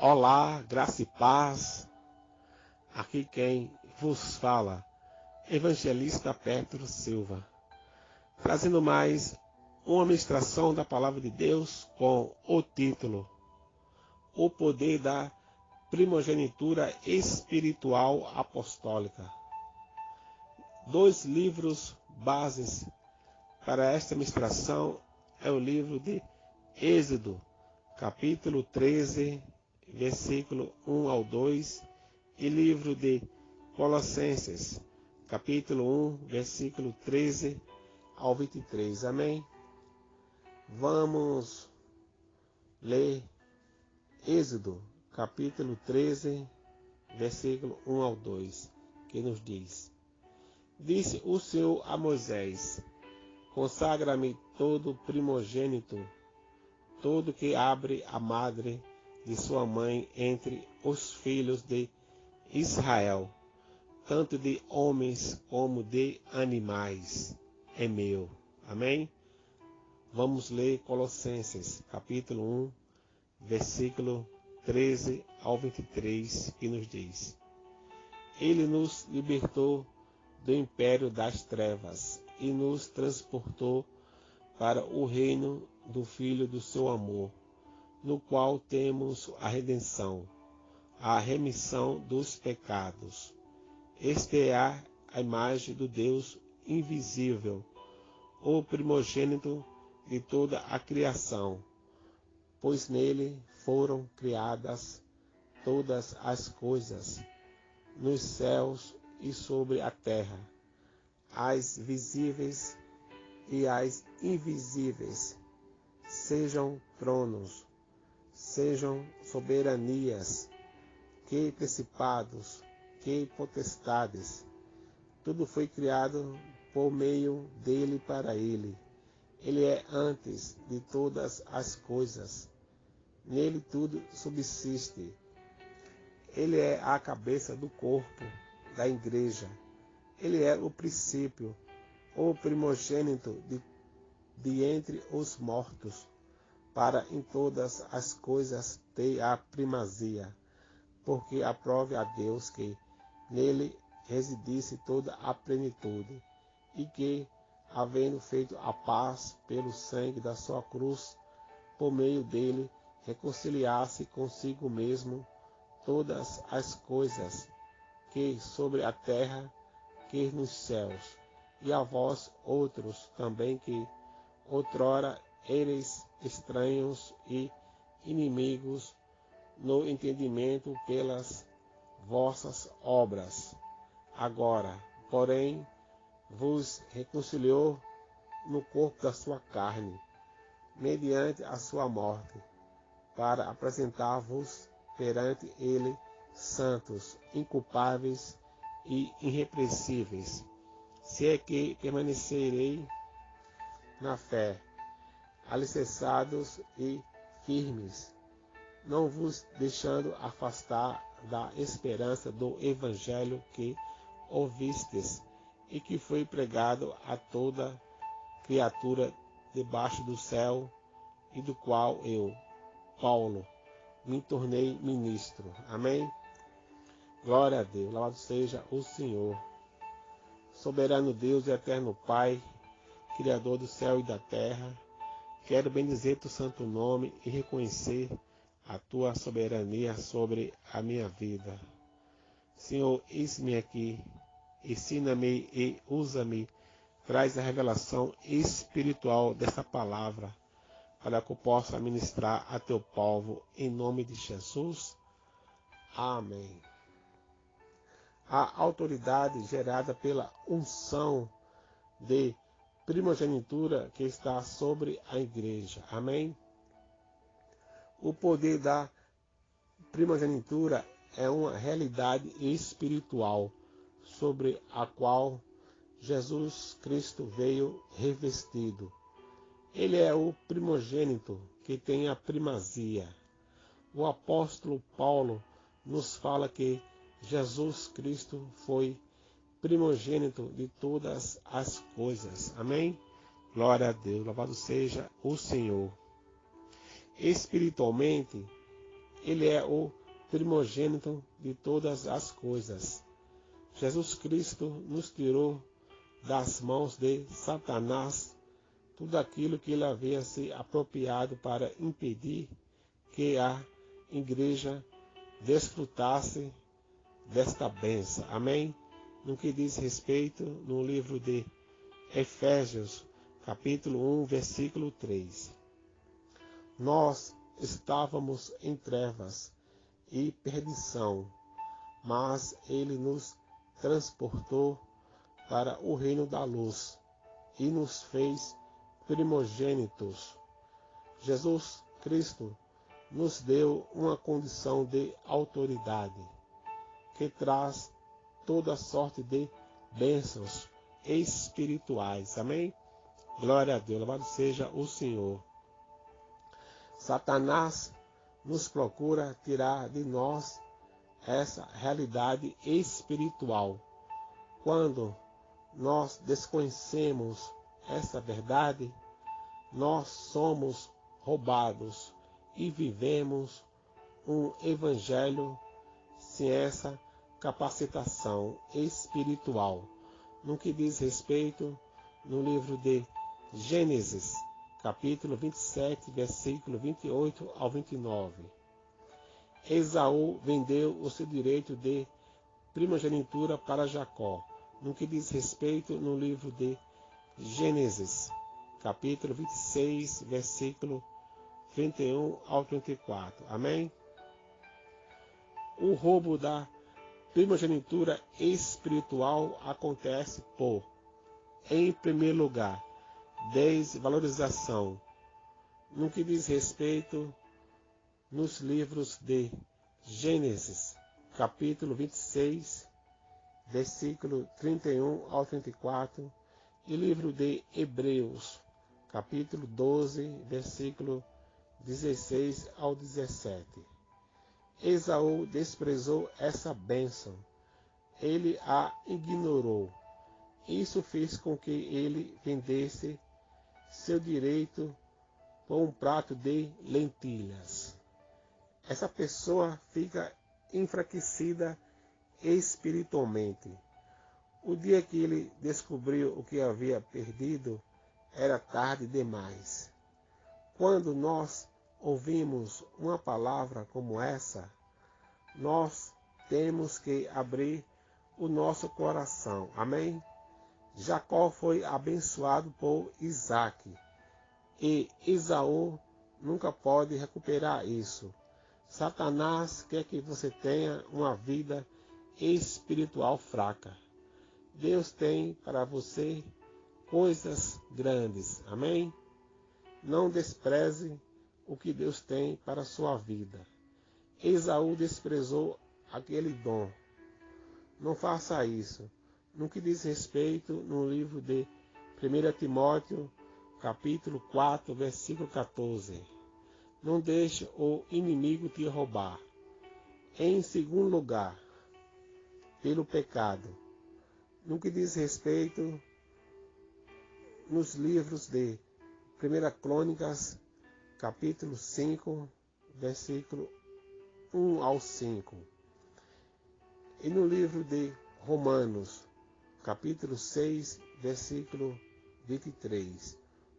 Olá, graça e paz. Aqui quem vos fala, Evangelista Petro Silva, trazendo mais uma ministração da Palavra de Deus com o título O Poder da Primogenitura Espiritual Apostólica. 2 livros bases para esta ministração é o livro de Êxodo, capítulo 13, versículo 1 ao 2, e livro de Colossenses, capítulo 1, versículo 13 ao 23. Amém? Vamos ler Êxodo, capítulo 13, versículo 1 ao 2, que nos diz: Disse o Senhor a Moisés: Consagra-me todo primogênito, todo que abre a madre de sua mãe entre os filhos de Israel, tanto de homens como de animais, é meu. Amém? Vamos ler Colossenses, capítulo 1, versículo 13 ao 23, que nos diz: Ele nos libertou do império das trevas e nos transportou para o reino do Filho do seu amor, no qual temos a redenção, a remissão dos pecados. Este é a imagem do Deus invisível, o primogênito de toda a criação, pois nele foram criadas todas as coisas, nos céus e sobre a terra, as visíveis e as invisíveis, sejam tronos, sejam soberanias, que principados, que potestades. Tudo foi criado por meio dele para ele. Ele é antes de todas as coisas. Nele tudo subsiste. Ele é a cabeça do corpo, da igreja. Ele é o princípio, o primogênito de entre os mortos, para em todas as coisas ter a primazia, porque aprove a Deus que nele residisse toda a plenitude, e que, havendo feito a paz pelo sangue da sua cruz, por meio dele reconciliasse consigo mesmo todas as coisas, que sobre a terra, que nos céus, e a vós outros também que outrora ereis estranhos e inimigos no entendimento pelas vossas obras. Agora, porém, vos reconciliou no corpo da sua carne, mediante a sua morte, para apresentar-vos perante ele santos, inculpáveis e irrepreensíveis, se é que permanecerei na fé, alicerçados e firmes, não vos deixando afastar da esperança do evangelho que ouvistes e que foi pregado a toda criatura debaixo do céu, e do qual eu, Paulo, me tornei ministro. Amém? Glória a Deus, louvado seja o Senhor. Soberano Deus e eterno Pai, Criador do céu e da terra, quero bendizer teu santo nome e reconhecer a tua soberania sobre a minha vida. Senhor, eis-me aqui, ensina-me e usa-me, traz a revelação espiritual dessa palavra, para que eu possa ministrar a teu povo, em nome de Jesus. Amém. A autoridade gerada pela unção de primogenitura que está sobre a igreja. Amém? O poder da primogenitura é uma realidade espiritual sobre a qual Jesus Cristo veio revestido. Ele é o primogênito que tem a primazia. O apóstolo Paulo nos fala que Jesus Cristo foi primogênito de todas as coisas. Amém? Glória a Deus, louvado seja o Senhor. Espiritualmente, Ele é o primogênito de todas as coisas. Jesus Cristo nos tirou das mãos de Satanás tudo aquilo que ele havia se apropriado para impedir que a igreja desfrutasse desta bênção. Amém? No que diz respeito no livro de Efésios, capítulo 1, versículo 3. Nós estávamos em trevas e perdição, mas ele nos transportou para o reino da luz e nos fez primogênitos. Jesus Cristo nos deu uma condição de autoridade que traz toda sorte de bênçãos espirituais. Amém? Glória a Deus, louvado seja o Senhor. Satanás nos procura tirar de nós essa realidade espiritual. Quando nós desconhecemos essa verdade, nós somos roubados e vivemos um evangelho sem essa capacitação espiritual. No que diz respeito no livro de Gênesis, capítulo 27, versículo 28 ao 29. Esaú vendeu o seu direito de primogenitura para Jacó. No que diz respeito no livro de Gênesis, capítulo 26, versículo 31 ao 34. Amém? O roubo da primogenitura espiritual acontece por, em primeiro lugar, desvalorização. No que diz respeito nos livros de Gênesis, capítulo 26, versículo 31 ao 34, e livro de Hebreus, capítulo 12, versículo 16 ao 17. Esaú desprezou essa bênção. Ele a ignorou. Isso fez com que ele vendesse seu direito por um prato de lentilhas. Essa pessoa fica enfraquecida espiritualmente. O dia que ele descobriu o que havia perdido, era tarde demais. Quando nós ouvimos uma palavra como essa, nós temos que abrir o nosso coração. Amém? Jacó foi abençoado por Isaac, e Esaú nunca pode recuperar isso. Satanás quer que você tenha uma vida espiritual fraca. Deus tem para você coisas grandes. Amém? Não despreze o que Deus tem para a sua vida. Esaú desprezou aquele dom. Não faça isso. No que diz respeito no livro de 1 Timóteo, capítulo 4, versículo 14. Não deixe o inimigo te roubar. Em segundo lugar, pelo pecado. No que diz respeito nos livros de 1 Crônicas, capítulo 5, versículo 1 ao 5. E no livro de Romanos, capítulo 6, versículo 23.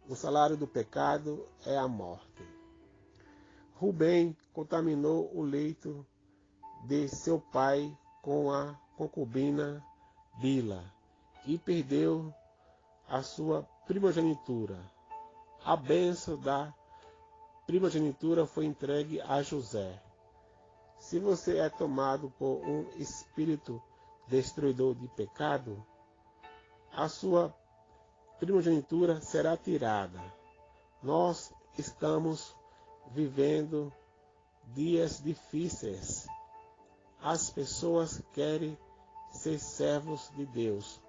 O salário do pecado é a morte. Rubem contaminou o leito de seu pai com a concubina Bila e perdeu a sua primogenitura. A bênção da primogenitura foi entregue a José. Se você é tomado por um espírito destruidor de pecado, a sua primogenitura será tirada. Nós estamos vivendo dias difíceis. As pessoas querem ser servos de Deus,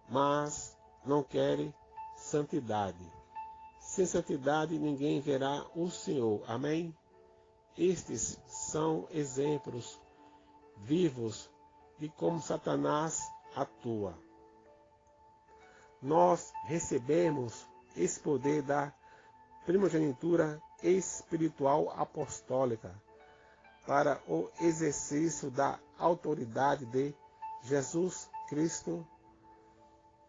mas não querem santidade. Sem santidade ninguém verá o Senhor. Amém? Estes são exemplos vivos de como Satanás atua. Nós recebemos esse poder da primogenitura espiritual apostólica para o exercício da autoridade de Jesus Cristo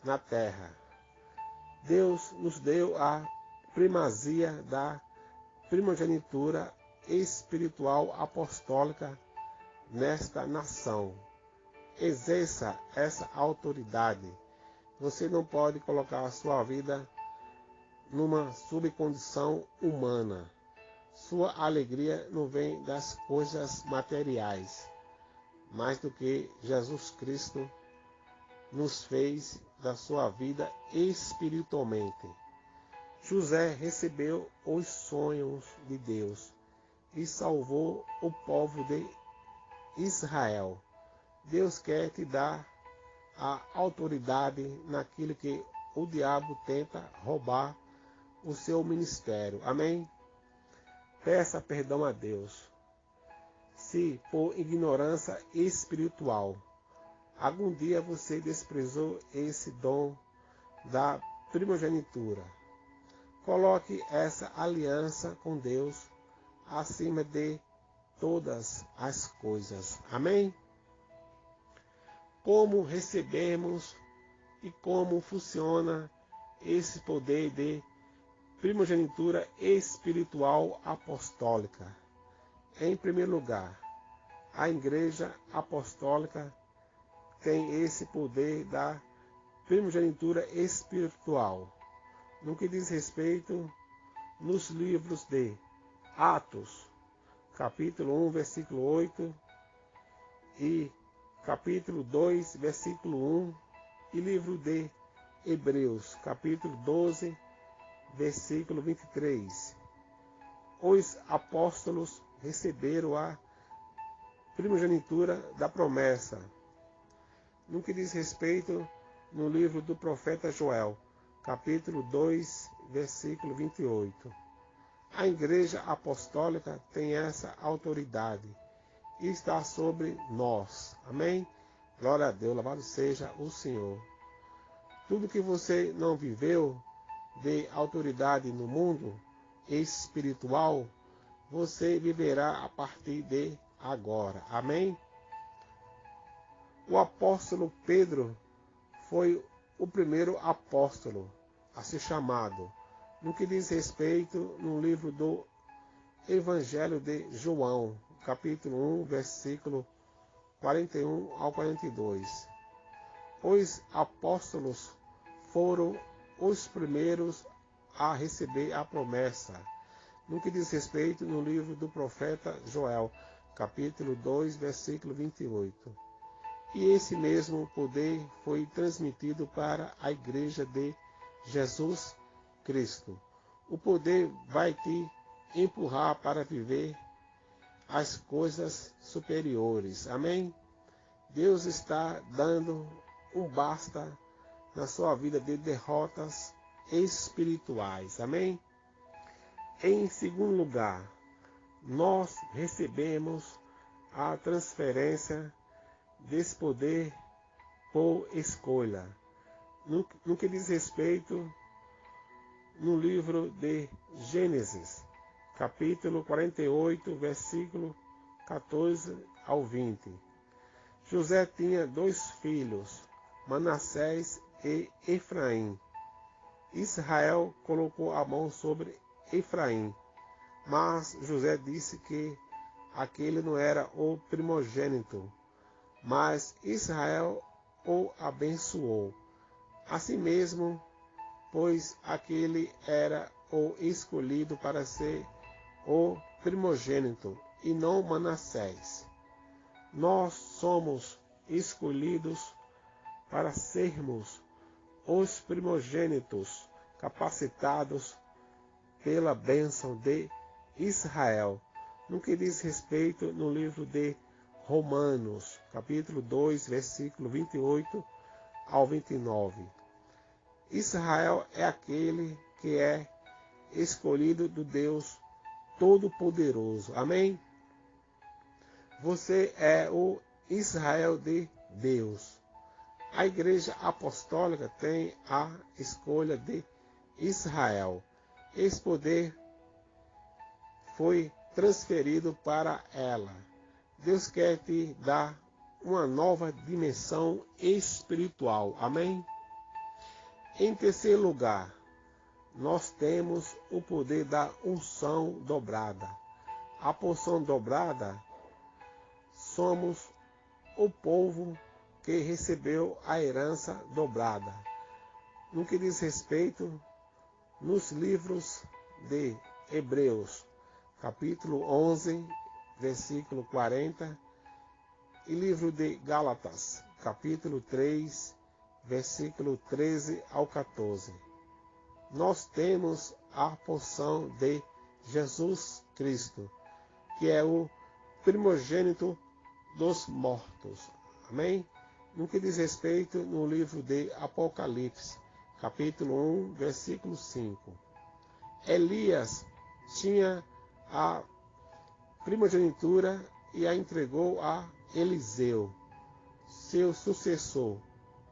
na terra. Deus nos deu a primazia da primogenitura espiritual apostólica nesta nação. Exerça essa autoridade. Você não pode colocar a sua vida numa subcondição humana. Sua alegria não vem das coisas materiais, mais do que Jesus Cristo nos fez da sua vida espiritualmente. José recebeu os sonhos de Deus e salvou o povo de Israel. Deus quer te dar a autoridade naquilo que o diabo tenta roubar o seu ministério. Amém? Peça perdão a Deus. Se por ignorância espiritual algum dia você desprezou esse dom da primogenitura, coloque essa aliança com Deus acima de todas as coisas. Amém? Como recebemos e como funciona esse poder de primogenitura espiritual apostólica? Em primeiro lugar, a Igreja Apostólica tem esse poder da primogenitura espiritual, no que diz respeito nos livros de Atos, capítulo 1, versículo 8, e capítulo 2, versículo 1, e livro de Hebreus, capítulo 12, versículo 23. Os apóstolos receberam a primogenitura da promessa, no que diz respeito no livro do profeta Joel, capítulo 2, versículo 28. A Igreja Apostólica tem essa autoridade e está sobre nós. Amém? Glória a Deus, louvado seja o Senhor. Tudo que você não viveu de autoridade no mundo espiritual, você viverá a partir de agora. Amém? O apóstolo Pedro foi o primeiro apóstolo a ser chamado, no que diz respeito no livro do Evangelho de João, capítulo 1, versículo 41 ao 42. Os apóstolos foram os primeiros a receber a promessa, no que diz respeito no livro do profeta Joel, capítulo 2, versículo 28. E esse mesmo poder foi transmitido para a Igreja de Jesus Cristo. O poder vai te empurrar para viver as coisas superiores. Amém? Deus está dando um basta na sua vida de derrotas espirituais. Amém? Em segundo lugar, nós recebemos a transferência desse poder por escolha. No que diz respeito no livro de Gênesis, capítulo 48, versículo 14 ao 20. José tinha 2 filhos, Manassés e Efraim. Israel colocou a mão sobre Efraim, mas José disse que aquele não era o primogênito, mas Israel o abençoou. Assim mesmo, pois aquele era o escolhido para ser o primogênito e não Manassés. Nós somos escolhidos para sermos os primogênitos, capacitados pela bênção de Israel, no que diz respeito no livro de Romanos, capítulo 2, versículo 28 ao 29. Israel é aquele que é escolhido do Deus Todo-Poderoso. Amém? Você é o Israel de Deus. A Igreja Apostólica tem a escolha de Israel. Esse poder foi transferido para ela. Deus quer te dar uma nova dimensão espiritual. Amém? Em terceiro lugar, nós temos o poder da unção dobrada. A porção dobrada, somos o povo que recebeu a herança dobrada. No que diz respeito, nos livros de Hebreus, capítulo 11, versículo 40, e livro de Gálatas, capítulo 3, versículo 13 ao 14. Nós temos a porção de Jesus Cristo, que é o primogênito dos mortos. Amém? No que diz respeito no livro de Apocalipse, capítulo 1, versículo 5. Elias tinha a primogenitura e a entregou a Eliseu, seu sucessor.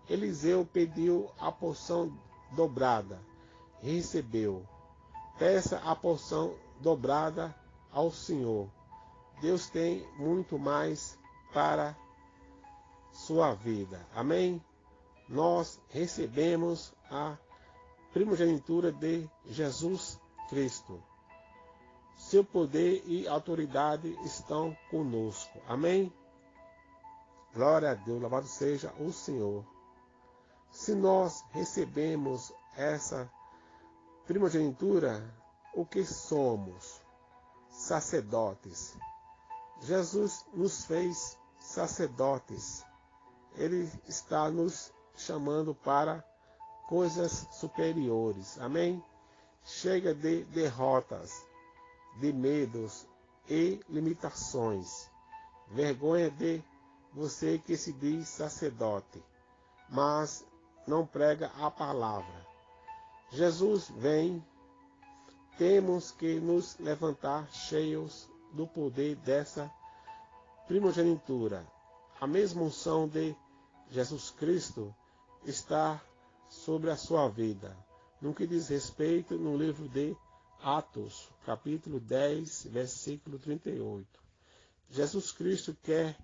Eliseu pediu a porção dobrada e recebeu. Peça a porção dobrada ao Senhor. Deus tem muito mais para sua vida. Amém? Nós recebemos a primogenitura de Jesus Cristo. Seu poder e autoridade estão conosco. Amém? Glória a Deus, louvado seja o Senhor. Se nós recebemos essa primogenitura, o que somos? Sacerdotes. Jesus nos fez sacerdotes. Ele está nos chamando para coisas superiores. Amém? Chega de derrotas, de medos e limitações. Vergonha de você que se diz sacerdote, mas não prega a palavra. Jesus vem, temos que nos levantar cheios do poder dessa primogenitura. A mesma unção de Jesus Cristo está sobre a sua vida. No que diz respeito no livro de Atos, capítulo 10, versículo 38. Jesus Cristo quer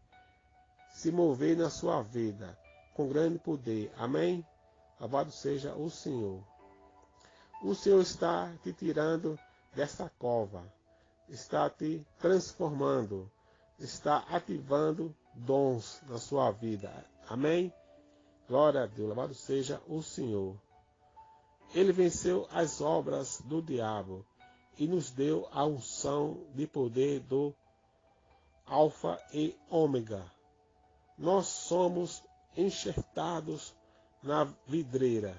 se mover na sua vida com grande poder. Amém? Louvado seja o Senhor. O Senhor está te tirando dessa cova, está te transformando, está ativando dons na sua vida. Amém? Glória a Deus, louvado seja o Senhor. Ele venceu as obras do diabo e nos deu a unção de poder do Alfa e Ômega. Nós somos enxertados na vidreira,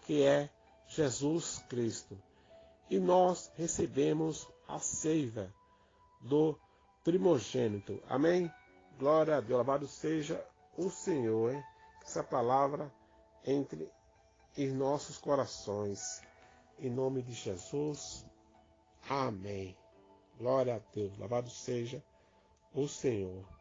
que é Jesus Cristo. E nós recebemos a seiva do primogênito. Amém? Glória a Deus, louvado seja o Senhor. Hein? Que essa palavra entre em nossos corações. Em nome de Jesus. Amém. Glória a Deus, louvado seja o Senhor.